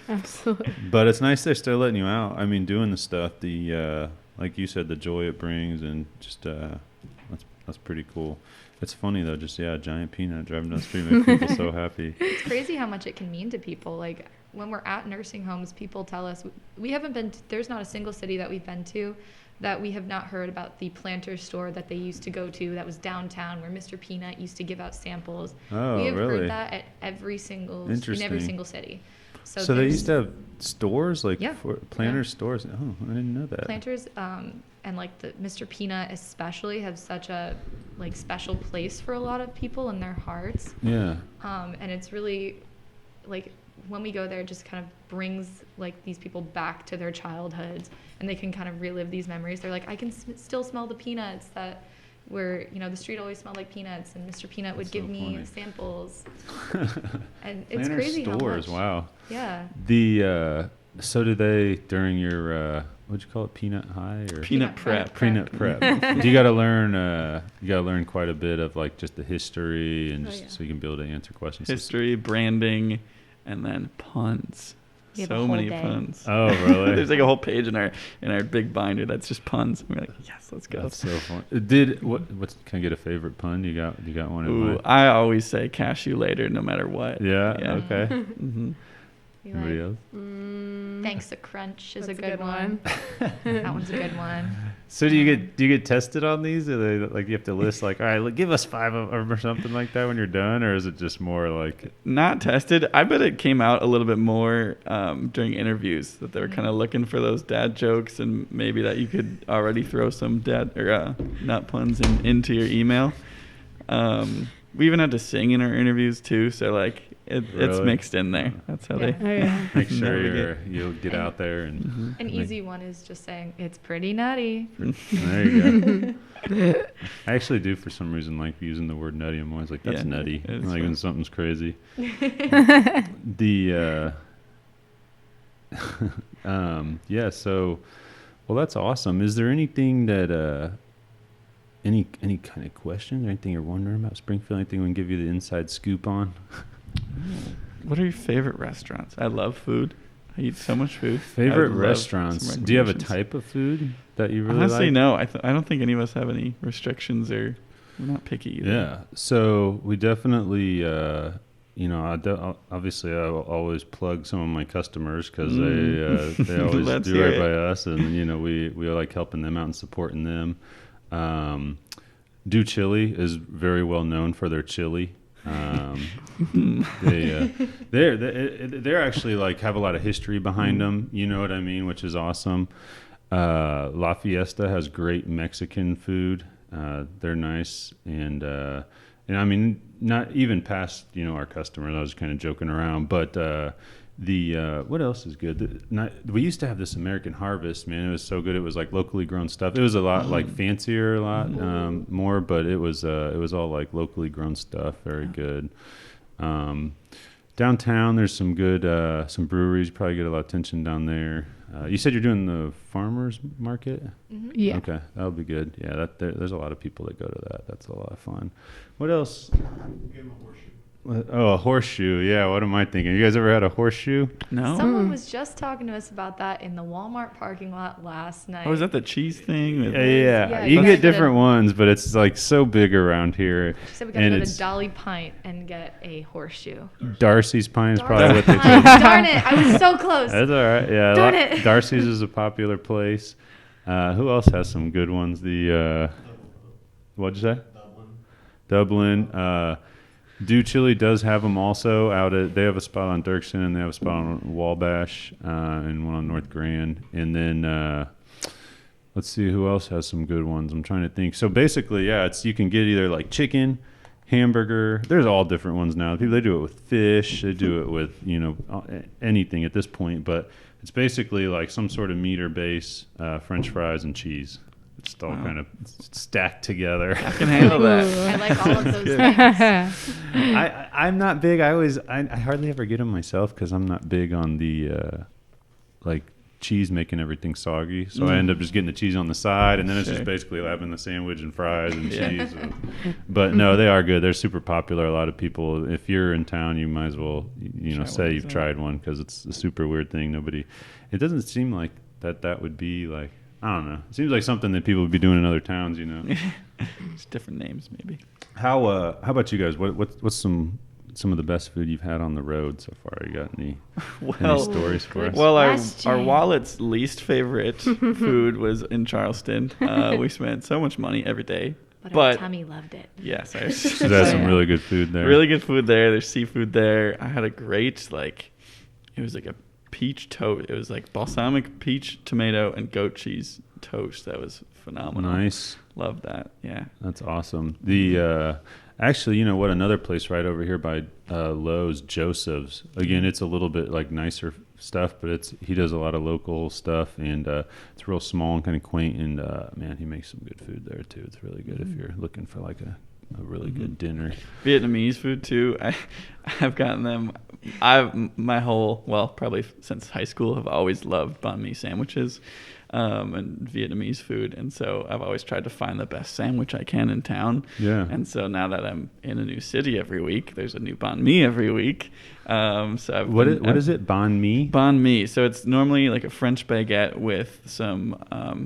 [SPEAKER 4] Absolutely.
[SPEAKER 1] But it's nice they're still letting you out. I mean, doing the stuff, like you said, the joy it brings, and just that's pretty cool. It's funny though, just a giant peanut driving down the street makes people so happy.
[SPEAKER 2] It's crazy how much it can mean to people. Like when we're at nursing homes, people tell us we haven't been. There's not a single city that we've been to that we have not heard about the planter store that they used to go to that was downtown, where Mr. Peanut used to give out samples.
[SPEAKER 1] Oh,
[SPEAKER 2] we have
[SPEAKER 1] really?
[SPEAKER 2] heard that at in every
[SPEAKER 1] Interesting.
[SPEAKER 2] single city. So
[SPEAKER 1] So they
[SPEAKER 2] there's
[SPEAKER 1] used to have stores, like
[SPEAKER 2] Yeah.
[SPEAKER 1] for planter stores. Oh, I didn't know that.
[SPEAKER 2] planters, and like the Mr. Peanut especially have such a like special place for a lot of people in their hearts.
[SPEAKER 1] Yeah.
[SPEAKER 2] And it's really like when we go there, it just kind of brings like these people back to their childhoods, and they can kind of relive these memories. They're like, I can still smell the peanuts that were, the street always smelled like peanuts, and Mr. Peanut would
[SPEAKER 1] That's
[SPEAKER 2] give
[SPEAKER 1] so
[SPEAKER 2] me
[SPEAKER 1] funny.
[SPEAKER 2] samples. And it's
[SPEAKER 1] Planter
[SPEAKER 2] crazy
[SPEAKER 1] stores,
[SPEAKER 2] how much.
[SPEAKER 1] wow.
[SPEAKER 2] Yeah.
[SPEAKER 1] So do they during your what'd you call it, peanut high or
[SPEAKER 3] Peanut prep.
[SPEAKER 1] peanut prep? Do you got to learn quite a bit of like just the history and just so you can be able to answer questions.
[SPEAKER 3] History, branding, and then puns.
[SPEAKER 2] We have a
[SPEAKER 3] So
[SPEAKER 2] whole
[SPEAKER 3] many
[SPEAKER 2] day.
[SPEAKER 3] puns.
[SPEAKER 1] Oh, really?
[SPEAKER 3] There's like a whole page in our big binder that's just puns. And we're like, yes, let's go.
[SPEAKER 1] That's so fun. Can I get a favorite pun? You got one in
[SPEAKER 3] Ooh,
[SPEAKER 1] mind?
[SPEAKER 3] I always say cashew later, no matter what.
[SPEAKER 1] Yeah.
[SPEAKER 3] Yeah.
[SPEAKER 1] Okay.
[SPEAKER 3] hmm
[SPEAKER 2] We
[SPEAKER 1] Anybody
[SPEAKER 2] like,
[SPEAKER 1] else?
[SPEAKER 2] Thanks to Crunch is
[SPEAKER 4] That's
[SPEAKER 2] a good one. That one's a good one.
[SPEAKER 1] So do you get tested on these? Or they like you have to list like, all right, look, give us 5 of them or something like that when you're done, or is it just more like?
[SPEAKER 3] Not tested. I bet it came out a little bit more during interviews that they were kind of looking for those dad jokes, and maybe that you could already throw some dad or nut puns into your email. We even had to sing in our interviews too, so like it's
[SPEAKER 1] Really?
[SPEAKER 3] mixed in there. That's how
[SPEAKER 2] Yeah.
[SPEAKER 3] they.
[SPEAKER 4] Oh, yeah.
[SPEAKER 1] Make sure
[SPEAKER 3] navigate.
[SPEAKER 1] you'll get out there and
[SPEAKER 2] An easy one is just saying, it's pretty nutty.
[SPEAKER 1] there you go. I actually do for some reason like using the word nutty. I'm always like, that's
[SPEAKER 3] Yeah,
[SPEAKER 1] nutty.
[SPEAKER 3] it's
[SPEAKER 1] Like
[SPEAKER 3] fun.
[SPEAKER 1] when something's crazy. Yeah, so well, that's awesome. Is there anything that any kind of questions or anything you're wondering about Springfield? Anything we can give you the inside scoop on?
[SPEAKER 3] What are your favorite restaurants? I love food. I eat so much food. I
[SPEAKER 1] Favorite
[SPEAKER 3] would love
[SPEAKER 1] restaurants?
[SPEAKER 3] some
[SPEAKER 1] Do you have a
[SPEAKER 3] recommendations.
[SPEAKER 1] type of food that you really
[SPEAKER 3] Honestly,
[SPEAKER 1] like?
[SPEAKER 3] no. I don't think any of us have any restrictions, or we're not picky either.
[SPEAKER 1] Yeah. So we definitely, obviously I will always plug some of my customers because they always
[SPEAKER 3] Let's
[SPEAKER 1] do
[SPEAKER 3] hear
[SPEAKER 1] right
[SPEAKER 3] it.
[SPEAKER 1] by us, and we like helping them out and supporting them. Do Chili is very well known for their chili. They're actually like have a lot of history behind them. You know what I mean, which is awesome. La Fiesta has great Mexican food. They're nice, and I mean, not even past our customers. I was kind of joking around, but what else is good? We used to have this American Harvest, man. It was so good. It was like locally grown stuff. It was a lot like fancier, a lot more, but it was all like locally grown stuff. Very good. Downtown, there's some good some breweries. You probably get a lot of attention down there. You said you're doing the farmers market.
[SPEAKER 2] Mm-hmm.
[SPEAKER 4] Yeah.
[SPEAKER 1] Okay, that'll be good. Yeah, there's a lot of people that go to that. That's a lot of fun. What else? Oh, a horseshoe. Yeah, what am I thinking? You guys ever had a horseshoe?
[SPEAKER 3] No.
[SPEAKER 2] Someone was just talking to us about that in the Walmart parking lot last night.
[SPEAKER 3] Oh, is that the cheese thing?
[SPEAKER 1] Yeah,
[SPEAKER 2] Yeah,
[SPEAKER 1] you can
[SPEAKER 2] you
[SPEAKER 1] get
[SPEAKER 2] gotta
[SPEAKER 1] different ones, but it's like so big around here.
[SPEAKER 2] She said we gotta
[SPEAKER 1] and
[SPEAKER 2] go
[SPEAKER 1] it's
[SPEAKER 2] to Dolly Pint and get a horseshoe.
[SPEAKER 1] Darcy's Pine is probably what they
[SPEAKER 2] Pint.
[SPEAKER 1] told
[SPEAKER 2] Darn it! I was so close.
[SPEAKER 1] That's all right. Yeah,
[SPEAKER 2] Darn it.
[SPEAKER 1] Darcy's is a popular place. Who else has some good ones? The what'd you say? Dublin. Do Chili does have them also out at. They have a spot on Dirksen and they have a spot on Wabash and one on North Grand. And then let's see who else has some good ones. I'm trying to think. So basically, yeah, it's you can get either like chicken, hamburger. There's all different ones now. People they do it with fish. They do it with anything at this point. But it's basically like some sort of meat or base, French fries and cheese. It's all kind of stacked together.
[SPEAKER 3] I can handle that.
[SPEAKER 2] I like all of those things.
[SPEAKER 1] I'm not big. I hardly ever get them myself because I'm not big on the like cheese making everything soggy. So I end up just getting the cheese on the side, and then it's just basically having the sandwich and fries and cheese. But no, they are good. They're super popular. A lot of people. If you're in town, you might as well say you've tried one because it's a super weird thing. It doesn't seem like that would be like. I don't know. It seems like something that people would be doing in other towns,
[SPEAKER 3] It's different names, maybe.
[SPEAKER 1] How about you guys? What's some of the best food you've had on the road so far? You got any stories for us?
[SPEAKER 3] Well, our
[SPEAKER 2] question.
[SPEAKER 3] wallet's least favorite food was in Charleston. We spent so much money every day.
[SPEAKER 2] But our tummy loved it.
[SPEAKER 3] Yes,
[SPEAKER 1] So that's some really good food there.
[SPEAKER 3] really good food there. There's seafood there. I had a great it was like a peach toast. It was like balsamic peach, tomato, and goat cheese toast. That was phenomenal.
[SPEAKER 1] Nice.
[SPEAKER 3] Loved that. Yeah.
[SPEAKER 1] That's awesome. The actually, you know what? Another place right over here by Lowe's, Joseph's. Again, it's a little bit like nicer stuff, but he does a lot of local stuff, and it's real small and kind of quaint. And man, he makes some good food there too. It's really good if you're looking for like a really good dinner.
[SPEAKER 3] Vietnamese food too. I've gotten them. Probably since high school, have always loved banh mi sandwiches and Vietnamese food, and so I've always tried to find the best sandwich I can in town.
[SPEAKER 1] Yeah.
[SPEAKER 3] And so now that I'm in a new city every week, there's a new banh mi every week. What
[SPEAKER 1] is it? Banh mi?
[SPEAKER 3] Banh mi. So it's normally like a French baguette with some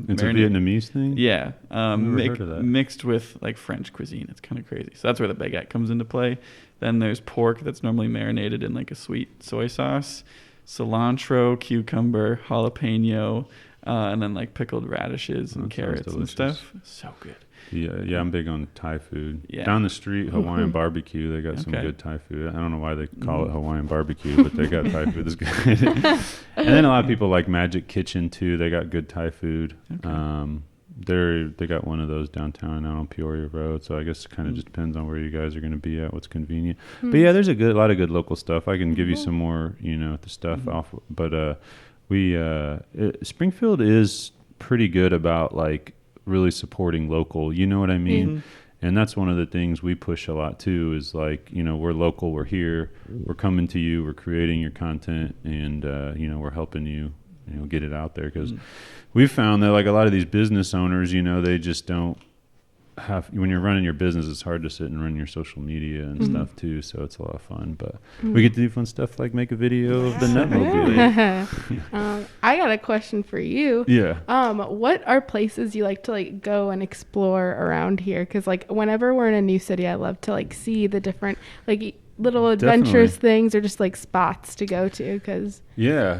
[SPEAKER 1] It's a Vietnamese thing?
[SPEAKER 3] Yeah.
[SPEAKER 1] Never heard of that.
[SPEAKER 3] Mixed with like French cuisine. It's kind of crazy. So that's where the baguette comes into play. Then there's pork that's normally marinated in like a sweet soy sauce, cilantro, cucumber, jalapeno, and then like pickled radishes and carrots and stuff. So good.
[SPEAKER 1] Yeah, I'm big on Thai food.
[SPEAKER 3] Yeah.
[SPEAKER 1] Down the street, Hawaiian barbecue. They got some good Thai food. I don't know why they call it Hawaiian barbecue, but they got Thai food that's good. And then a lot of people like Magic Kitchen too. They got good Thai food. Okay. They got one of those downtown out on Peoria Road. So I guess it kind of just depends on where you guys are going to be at, what's convenient. But yeah, there's a lot of good local stuff. I can give you some more, the stuff off. But Springfield is pretty good about like really supporting local, you know what I mean? And that's one of the things we push a lot too is like, we're local, we're here, we're coming to you, we're creating your content, and we're helping you get it out there, because we've found that like a lot of these business owners, they just don't have, when you're running your business, it's hard to sit and run your social media and stuff too. So it's a lot of fun, but we get to do fun stuff like make a video of the Nutmobile.
[SPEAKER 4] I got a question for you.
[SPEAKER 1] Yeah.
[SPEAKER 4] What are places you like to like go and explore around here? Because like whenever we're in a new city, I love to like see the different like little adventurous things or just like spots to go to. Because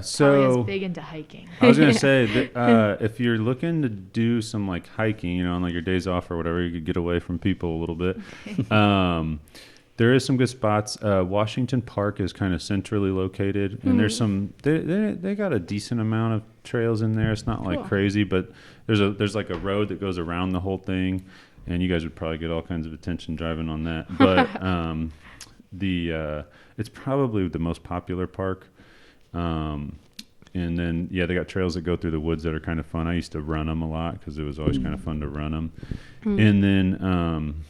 [SPEAKER 1] so
[SPEAKER 2] is big into hiking.
[SPEAKER 1] I was gonna say that if you're looking to do some like hiking, on like your days off or whatever, you could get away from people a little bit. There is some good spots. Washington Park is kind of centrally located, and there's some. They got a decent amount of trails in there. It's not like crazy, but there's like a road that goes around the whole thing, and you guys would probably get all kinds of attention driving on that. But it's probably the most popular park. And then they got trails that go through the woods that are kind of fun. I used to run them a lot because it was always kind of fun to run them. And then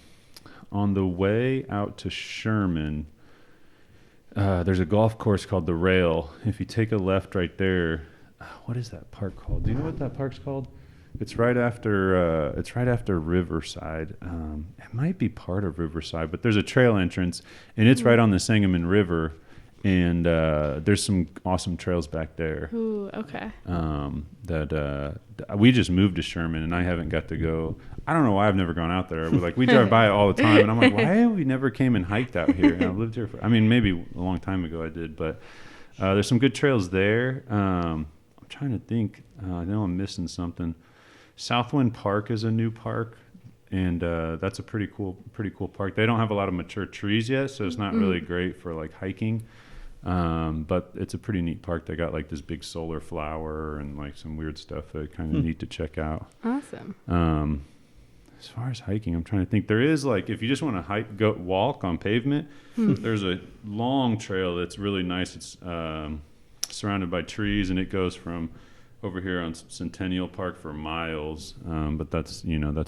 [SPEAKER 1] on the way out to Sherman, there's a golf course called the Rail. If you take a left right there, what is that park called? Do you know what that park's called? It's right after Riverside. It might be part of Riverside, but there's a trail entrance, and it's right on the Sangamon River, and there's some awesome trails back there.
[SPEAKER 4] Ooh, okay.
[SPEAKER 1] We just moved to Sherman, and I haven't got to go. I don't know why I've never gone out there. We drive by it all the time, and I'm like, why have we never came and hiked out here? And I've lived here maybe a long time ago I did, but there's some good trails there. I'm trying to think. I know I'm missing something. Southwind Park is a new park, and that's a pretty cool park. They don't have a lot of mature trees yet, so it's not really great for like hiking. But it's a pretty neat park. They got like this big solar flower and like some weird stuff that kind of neat to check out.
[SPEAKER 4] Awesome.
[SPEAKER 1] As far as hiking, I'm trying to think. There is like, if you just want to walk on pavement, there's a long trail that's really nice. It's surrounded by trees, and it goes from over here on Centennial Park for miles. But that's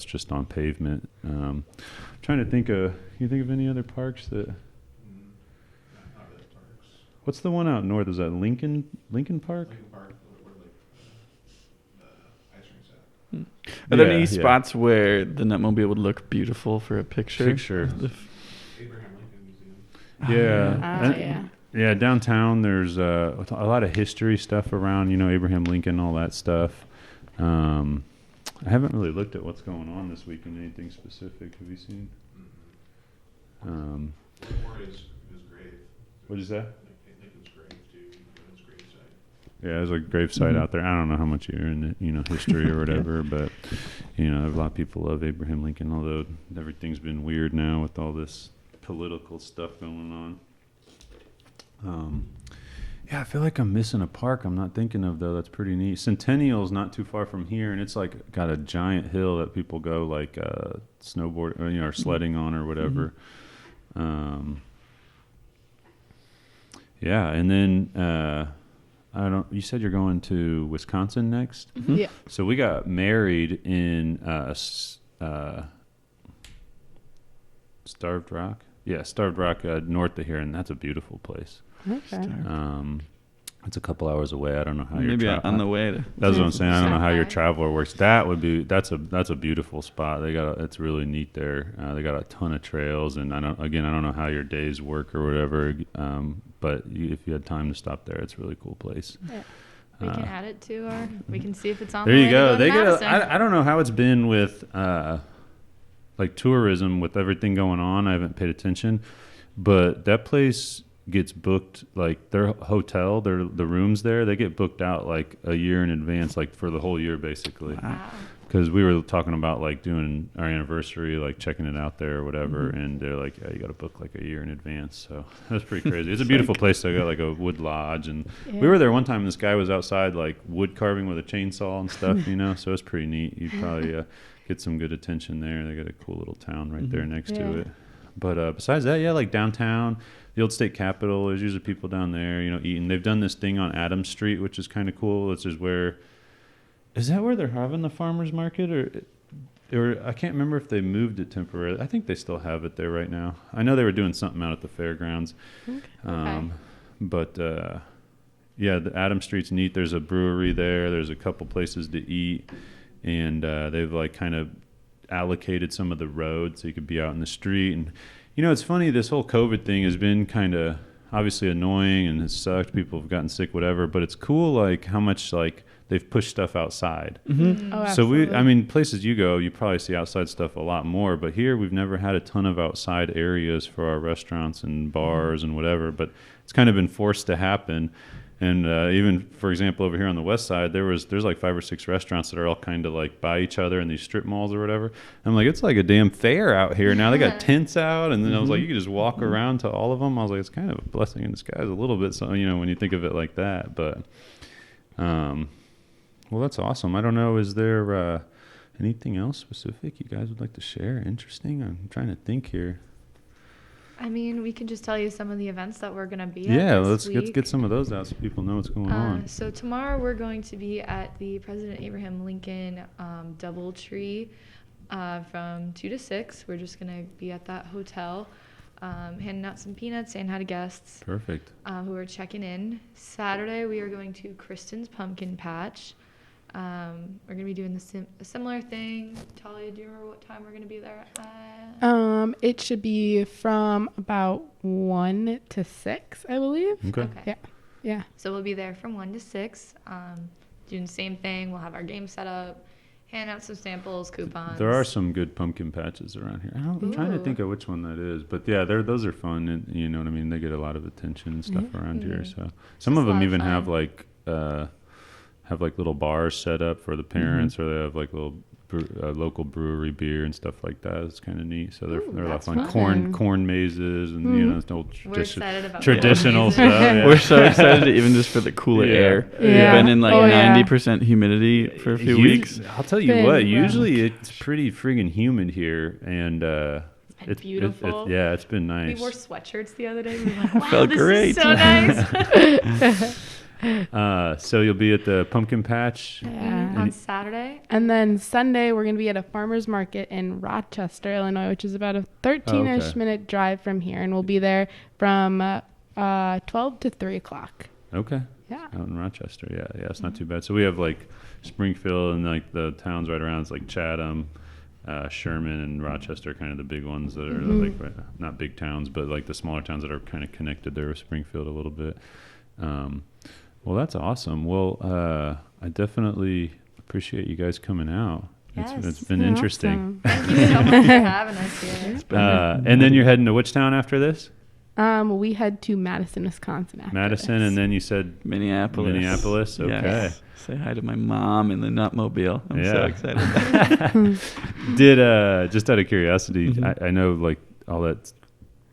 [SPEAKER 1] just on pavement. Trying to think of, can you think of any other parks that?
[SPEAKER 5] Not really parks.
[SPEAKER 1] What's the one out north? Is that Lincoln Park?
[SPEAKER 5] Lincoln Park, where the ice rink's at.
[SPEAKER 3] Are there
[SPEAKER 1] Yeah,
[SPEAKER 3] any
[SPEAKER 1] yeah.
[SPEAKER 3] spots where the Nutmobile would look beautiful for a picture?
[SPEAKER 1] Picture.
[SPEAKER 5] Abraham Lincoln Museum.
[SPEAKER 1] Yeah.
[SPEAKER 4] Yeah.
[SPEAKER 1] Yeah, downtown there's a lot of history stuff around, Abraham Lincoln, all that stuff. I haven't really looked at what's going on this week in anything specific. Have you seen?
[SPEAKER 5] Or his grave.
[SPEAKER 1] What is that?
[SPEAKER 5] Lincoln's grave too. His grave site.
[SPEAKER 1] Yeah, there's a gravesite out there. I don't know how much you're in the, history or whatever, but a lot of people love Abraham Lincoln, although everything's been weird now with all this political stuff going on. Yeah, I feel like I'm missing a park I'm not thinking of, though. That's pretty neat. Centennial's not too far from here, and it's like got a giant hill that people go like snowboard or sledding on or whatever. Yeah, and then you said you're going to Wisconsin next?
[SPEAKER 4] Yeah.
[SPEAKER 1] So we got married in Starved Rock. Yeah, Starved Rock north of here, and that's a beautiful place.
[SPEAKER 4] Okay.
[SPEAKER 1] It's a couple hours away. I don't know how
[SPEAKER 3] Maybe
[SPEAKER 1] you're
[SPEAKER 3] on the way to.
[SPEAKER 1] That's what I'm saying. I don't know how your
[SPEAKER 2] Okay.
[SPEAKER 1] traveler works. That's a beautiful spot. It's really neat there. They got a ton of trails, and I don't know how your days work or whatever. But if you had time to stop there, it's a really cool place.
[SPEAKER 2] Yeah. We can add it to our. We can see if it's on.
[SPEAKER 1] There
[SPEAKER 2] the
[SPEAKER 1] you
[SPEAKER 2] way
[SPEAKER 1] go.
[SPEAKER 2] To
[SPEAKER 1] They
[SPEAKER 2] to
[SPEAKER 1] get.
[SPEAKER 2] Madison.
[SPEAKER 1] I don't know how it's been with like tourism with everything going on. I haven't paid attention, but that place gets booked, like their hotel, the rooms there, they get booked out like a year in advance, like for the whole year basically.
[SPEAKER 2] Wow.
[SPEAKER 1] Because we were talking about like doing our anniversary, like checking it out there or whatever, and they're like, yeah, you got to book like a year in advance. So that's pretty crazy. It's a beautiful place. They got like a wood lodge, and we were there one time. And this guy was outside like wood carving with a chainsaw and stuff, so it's pretty neat. You'd probably get some good attention there. They got a cool little town right there next to it. But besides that, yeah, like downtown, the old state capitol, there's usually people down there, eating. They've done this thing on Adams Street, which is kind of cool. This is where, is that where they're having the farmer's market? Or I can't remember if they moved it temporarily. I think they still have it there right now. I know they were doing something out at the fairgrounds.
[SPEAKER 2] Okay.
[SPEAKER 1] But, yeah, the Adams Street's neat. There's a brewery there. There's a couple places to eat. And they've like kind of allocated some of the roads so you could be out in the street. And it's funny, this whole COVID thing has been kind of obviously annoying and has sucked. People have gotten sick, whatever, but it's cool like how much like they've pushed stuff outside.
[SPEAKER 4] Oh,
[SPEAKER 1] So
[SPEAKER 4] absolutely.
[SPEAKER 1] places you go, you probably see outside stuff a lot more, but here we've never had a ton of outside areas for our restaurants and bars and whatever, but it's kind of been forced to happen. And even, for example, over here on the west side, there's like 5 or 6 restaurants that are all kind of like by each other in these strip malls or whatever. I'm like, it's like a damn fair out here. Now they got tents out, and then I was like, you could just walk around to all of them. I was like, it's kind of a blessing in disguise a little bit, so when you think of it like that. But, well, that's awesome. I don't know, is there anything else specific you guys would like to share? Interesting? I'm trying to think here.
[SPEAKER 2] I mean, we can just tell you some of the events that we're going to be
[SPEAKER 1] Yeah,
[SPEAKER 2] at this
[SPEAKER 1] let's
[SPEAKER 2] week.
[SPEAKER 1] get some of those out so people know what's going on.
[SPEAKER 2] So tomorrow we're going to be at the President Abraham Lincoln DoubleTree from 2 to 6. We're just going to be at that hotel. handing out some peanuts, saying hi to guests
[SPEAKER 1] Perfect.
[SPEAKER 2] who are checking in. Saturday, we are going to Kristen's Pumpkin Patch. We're going to be doing a similar thing. Talya, do you remember what time we're going to be there at?
[SPEAKER 4] It should be from about 1 to 6, I believe.
[SPEAKER 1] Okay.
[SPEAKER 2] Okay.
[SPEAKER 4] Yeah.
[SPEAKER 2] So we'll be there from 1 to 6, doing the same thing. We'll have our game set up, hand out some samples, coupons.
[SPEAKER 1] There are some good pumpkin patches around here. I'm trying to think of which one that is, but yeah, those are fun, and you know what I mean. They get a lot of attention and stuff around here. So some
[SPEAKER 2] Just
[SPEAKER 1] of
[SPEAKER 2] a
[SPEAKER 1] them
[SPEAKER 2] lot of
[SPEAKER 1] even
[SPEAKER 2] fun.
[SPEAKER 1] have like little bars set up for the parents, or they have like little local brewery beer and stuff like that. It's kind of neat. So they're a lot of
[SPEAKER 4] that's
[SPEAKER 1] fun.
[SPEAKER 4] fun.
[SPEAKER 1] Corn mazes and you know, it's old
[SPEAKER 2] We're excited about
[SPEAKER 1] traditional
[SPEAKER 2] corn
[SPEAKER 1] stuff.
[SPEAKER 2] mazes.
[SPEAKER 1] Yeah.
[SPEAKER 3] We're so excited, even just for the cooler
[SPEAKER 1] Yeah.
[SPEAKER 3] air.
[SPEAKER 4] Yeah.
[SPEAKER 3] We've been in like
[SPEAKER 4] Oh, yeah.
[SPEAKER 3] 90% humidity for a few weeks.
[SPEAKER 1] I'll tell you
[SPEAKER 4] Been
[SPEAKER 1] what.
[SPEAKER 4] rough.
[SPEAKER 1] Usually it's pretty friggin' humid here, and
[SPEAKER 2] It's beautiful.
[SPEAKER 1] yeah, it's been nice.
[SPEAKER 2] We wore sweatshirts the other day. We were like, wow,
[SPEAKER 3] Felt
[SPEAKER 2] this
[SPEAKER 3] great.
[SPEAKER 2] is so nice.
[SPEAKER 1] So you'll be at the pumpkin patch.
[SPEAKER 4] Yeah.
[SPEAKER 2] On Saturday.
[SPEAKER 4] And then Sunday, we're going to be at a farmer's market in Rochester, Illinois, which is about a 13-ish
[SPEAKER 1] okay.
[SPEAKER 4] minute drive from here. And we'll be there from 12 to 3 o'clock.
[SPEAKER 1] Okay.
[SPEAKER 4] Yeah.
[SPEAKER 1] Out in Rochester. Yeah, it's not too bad. So we have like Springfield and like the towns right around. It's like Chatham, Sherman, and Rochester, kind of the big ones that are like not big towns, but like the smaller towns that are kind of connected there with Springfield a little bit. Well, that's awesome. Well, I definitely appreciate you guys coming out. It's
[SPEAKER 2] Yes.
[SPEAKER 1] been interesting.
[SPEAKER 4] Awesome.
[SPEAKER 2] Thank you so much for having us here.
[SPEAKER 1] And then you're heading to which town after this?
[SPEAKER 4] We head to Madison, Wisconsin after
[SPEAKER 1] Madison,
[SPEAKER 4] this.
[SPEAKER 1] and then you said
[SPEAKER 3] Minneapolis.
[SPEAKER 1] Okay.
[SPEAKER 3] Yes. Say hi to my mom in the Nutmobile. I'm so
[SPEAKER 1] Yeah.
[SPEAKER 3] excited.
[SPEAKER 1] Did just out of curiosity,
[SPEAKER 3] Mhm.
[SPEAKER 1] I know like all that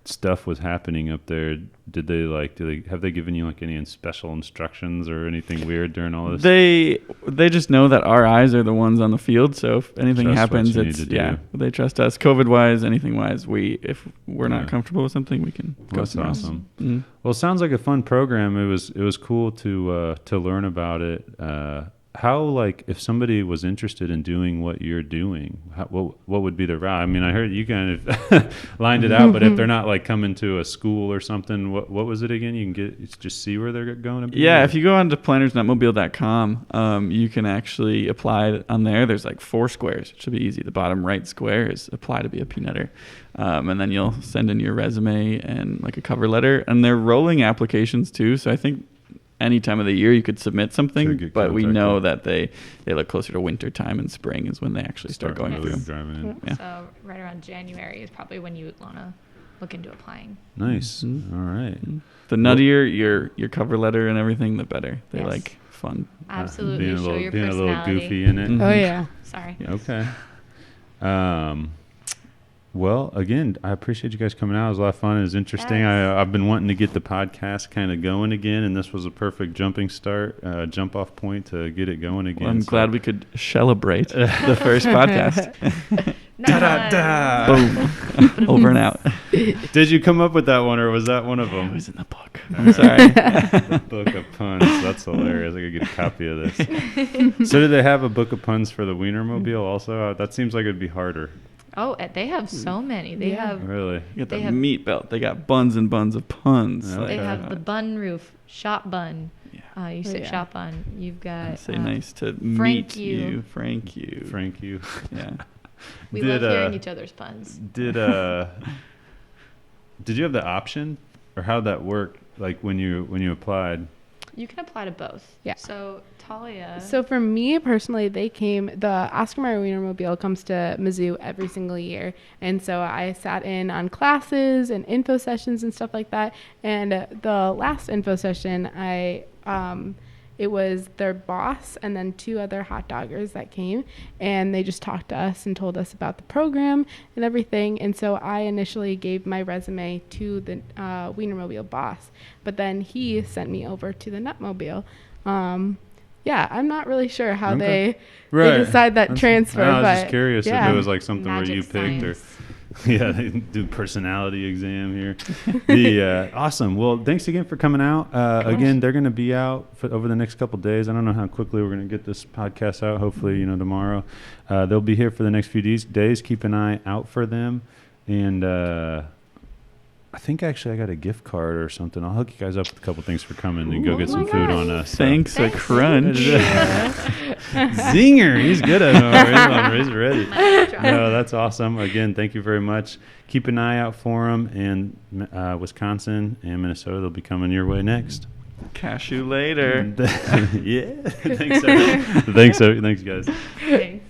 [SPEAKER 1] stuff was happening up there. Have they given you like any special instructions or anything weird during all this?
[SPEAKER 3] They just know that our eyes are the ones on the field. So if anything
[SPEAKER 1] Trust what
[SPEAKER 3] happens,
[SPEAKER 1] you need
[SPEAKER 3] it's
[SPEAKER 1] to do.
[SPEAKER 3] they trust us. COVID wise, anything wise, if we're
[SPEAKER 1] Yeah.
[SPEAKER 3] not comfortable with something, we can go
[SPEAKER 1] That's
[SPEAKER 3] somewhere else.
[SPEAKER 1] awesome.
[SPEAKER 3] Mhm.
[SPEAKER 1] Well, it sounds like a fun program. It was cool to learn about it. How, like, if somebody was interested in doing what you're doing, what would be the route? I mean, I heard you kind of lined it out, but if they're not like coming to a school or something, what was it again? You can just see where they're going to be.
[SPEAKER 3] Yeah, if you go on to plannersnutmobile.com, you can actually apply on there. There's like 4 squares. It should be easy. The bottom right square is apply to be a peanutter. And then you'll send in your resume and like a cover letter. And they're rolling applications too. So I think any time of the year you could submit something,
[SPEAKER 1] get
[SPEAKER 3] but we know
[SPEAKER 1] contacted.
[SPEAKER 3] that they look closer to winter time, and spring is when they actually start going
[SPEAKER 1] really
[SPEAKER 3] through.
[SPEAKER 1] driving in.
[SPEAKER 3] Yeah.
[SPEAKER 2] So right around January is probably when you would want to look into applying.
[SPEAKER 1] Nice.
[SPEAKER 3] Mhm.
[SPEAKER 1] All right.
[SPEAKER 3] The nuttier your cover letter and everything, the better. They
[SPEAKER 2] Yes.
[SPEAKER 3] like fun.
[SPEAKER 2] Absolutely.
[SPEAKER 1] Being a
[SPEAKER 2] Show
[SPEAKER 1] little,
[SPEAKER 2] your
[SPEAKER 1] being a
[SPEAKER 2] personality.
[SPEAKER 1] little goofy in it.
[SPEAKER 3] Mhm.
[SPEAKER 4] Oh, yeah.
[SPEAKER 2] Sorry.
[SPEAKER 3] Yes.
[SPEAKER 1] Okay. Well, again, I appreciate you guys coming out. It was a lot of fun. It was interesting.
[SPEAKER 2] Yes.
[SPEAKER 1] I've been wanting to get the podcast kind of going again, and this was a perfect jump off point to get it going again.
[SPEAKER 3] Well, I'm
[SPEAKER 1] So-
[SPEAKER 3] glad we could celebrate the first podcast.
[SPEAKER 2] Nice.
[SPEAKER 3] Boom. Over and out.
[SPEAKER 1] Did you come up with that one, or was that one of
[SPEAKER 3] It
[SPEAKER 1] them?
[SPEAKER 3] was in the book. I'm sorry.
[SPEAKER 1] The book of puns. That's hilarious. I could get a copy of this. So, do they have a book of puns for the Wienermobile also? That seems like it'd be harder.
[SPEAKER 2] Oh, they have so many. They
[SPEAKER 4] Yeah.
[SPEAKER 2] have
[SPEAKER 1] Really?
[SPEAKER 3] You got
[SPEAKER 2] They
[SPEAKER 3] the
[SPEAKER 2] have-
[SPEAKER 3] meat belt. They got buns and buns of puns.
[SPEAKER 1] Okay.
[SPEAKER 2] they have the bun roof, shop bun.
[SPEAKER 3] Yeah.
[SPEAKER 2] You
[SPEAKER 4] Oh,
[SPEAKER 2] say
[SPEAKER 4] yeah.
[SPEAKER 2] shop bun. You've got
[SPEAKER 3] Say nice to
[SPEAKER 2] Frank
[SPEAKER 3] meet
[SPEAKER 2] you.
[SPEAKER 3] you. Frank you.
[SPEAKER 1] Frank, you.
[SPEAKER 3] Yeah.
[SPEAKER 2] We
[SPEAKER 1] Did,
[SPEAKER 2] love hearing each other's puns.
[SPEAKER 1] Did you have the option, or how'd that work? Like when you applied?
[SPEAKER 2] You can apply to both.
[SPEAKER 4] Yeah.
[SPEAKER 2] So Talya.
[SPEAKER 4] So for me personally, the Oscar Mayer Wienermobile comes to Mizzou every single year. And so I sat in on classes and info sessions and stuff like that. And the last info session, it was their boss and then 2 other hot doggers that came, and they just talked to us and told us about the program and everything. And so I initially gave my resume to the Wienermobile boss, but then he sent me over to the Nutmobile. Yeah, I'm not really sure how
[SPEAKER 1] Okay.
[SPEAKER 4] they decide that transfer.
[SPEAKER 1] I was
[SPEAKER 4] but
[SPEAKER 1] just curious
[SPEAKER 4] yeah.
[SPEAKER 1] if it was like something
[SPEAKER 2] Magic
[SPEAKER 1] where you picked, or
[SPEAKER 2] science.
[SPEAKER 1] yeah, they do personality exam here. Awesome. Well, thanks again for coming out. Again, they're going to be out over the next couple days. I don't know how quickly we're going to get this podcast out. Hopefully, tomorrow. They'll be here for the next few days. Keep an eye out for them. And I think actually I got a gift card or something. I'll hook you guys up with a couple things for coming and go
[SPEAKER 4] Oh
[SPEAKER 1] get
[SPEAKER 4] my
[SPEAKER 1] some food
[SPEAKER 4] gosh.
[SPEAKER 1] on us.
[SPEAKER 3] Thanks, a crunch.
[SPEAKER 1] Zinger. He's good at it. He's ready.
[SPEAKER 2] Nice try.
[SPEAKER 1] No, that's awesome. Again, thank you very much. Keep an eye out for them. And Wisconsin and Minnesota, they'll be coming your way next.
[SPEAKER 3] Cashew later.
[SPEAKER 1] Yeah. Thanks, everyone. Thanks, guys.
[SPEAKER 2] Thanks.